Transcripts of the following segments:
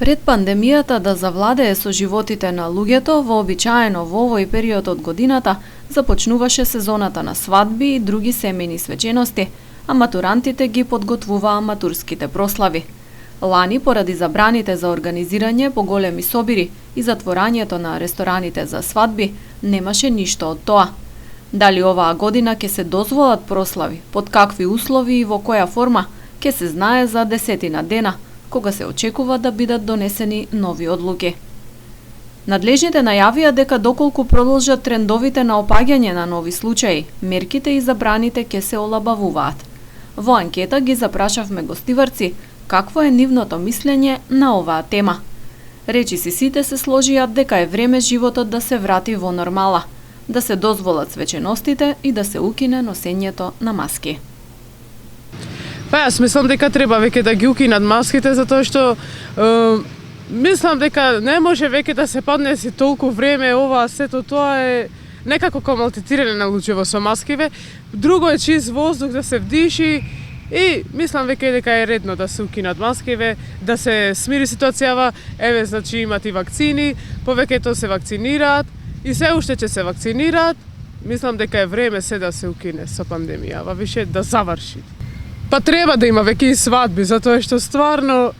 Пред пандемијата да завладее со животите на луѓето, вообичаено во овој период од годината започнуваше сезоната на свадби и други семејни свечености, а матурантите ги подготвуваа матурските прослави. Лани, поради забраните за организирање поголеми собири и затворањето на рестораните за свадби, немаше ништо од тоа. Дали оваа година ќе се дозволат прослави, под какви услови и во која форма, ќе се знае за 10 дена, кога се очекува да бидат донесени нови одлуки. Надлежните најавија дека доколку продолжат трендовите на опаѓање на нови случаи, мерките и забраните ќе се олабавуваат. Во анкета ги запрашавме гостиварци какво е нивното мислење на оваа тема. Речиси сите се сложија дека е време животот да се врати во нормала, да се дозволат свеченостите и да се укине носењето на маски. Па јас мислам дека треба веќе да ги укинат маските, затоа што мислам дека не може веќе да се поднеси толку време ова, сето тоа е некако комалтицирање на луѓето со маскиве. Друго е чист воздух да се вдиши и мислам веќе дека е редно да се укинат маскиве, да се смири ситуацијава. Еве, значи имат и вакцини, повеќето се вакцинираат и се уште ќе се вакцинираат. Мислам дека е време се да се укине со пандемијава, више да заврши. Па треба да има веќе и свадби, затоа што стварно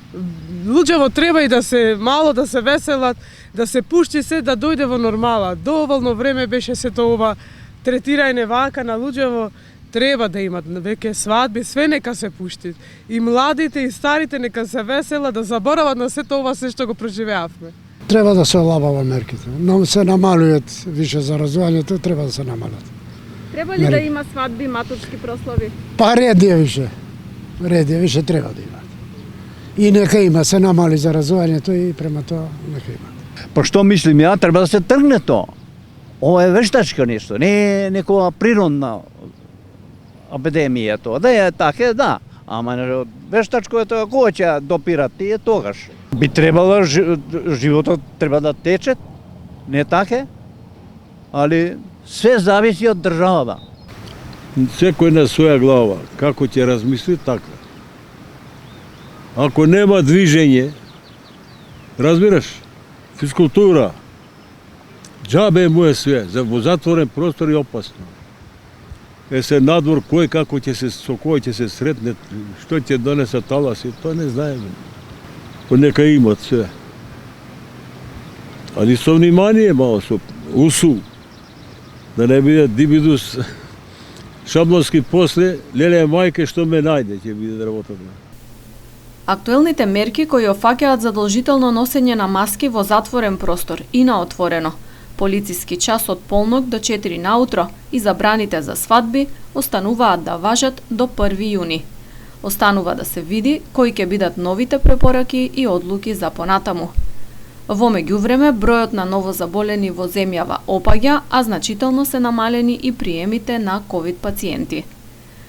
луѓето треба и да се мало да се веселат, да се пушти се да дојде во нормала. Доволно време беше сето ова третирање вака на луѓето, треба да имат веќе свадби, све нека се пушти. И младите и старите нека се веселат, да заборават на сето ова се што го преживеавме. Треба да се олабава мерките, но се намалујат више заразувањето, треба да се намалат. Треба ли да има свадби, матурски прослави? Па ред е више треба да има. И нека има, се намали заразувањето и према тоа нека има. Па што мислим ја, треба да се тргне тоа. Ова е вештачка нешто, не е некоја природна епидемија тоа. Да е така, да. Ама вештачко е тоа, кога ќе допират тие тогаш. Би требало, животот треба да тече, не така, али све зависи од државата. Секој на своја глава, како ќе размисли, така. Ако нема движење, разбираш, физкултура, џабе му е све, во затворен простор е опасно. Се надвор кој како ќе се, со кој ќе се сретне, што ќе донесе таласи, тоа не знаеме. Па нека имат све. Али со внимание мало, со усу, да не биде дибидус шаблонски после, леле мајке што ме најде, ќе биде работата. Актуелните мерки кои офаќаат задолжително носење на маски во затворен простор и на отворено, полициски час од полнок до 4 наутро и забраните за свадби остануваат да важат до 1 јуни. Останува да се види кои ќе бидат новите препораки и одлуки за понатаму. Во меѓувреме, бројот на новозаболени во земјава опаѓа, а значително се намалени и приемите на ковид пациенти.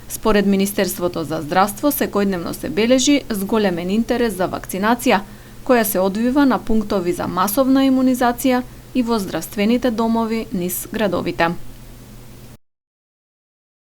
Според Министерството за здравство, секојдневно се бележи зголемен интерес за вакцинација, која се одвива на пунктови за масовна имунизација и во здравствените домови низ градовите.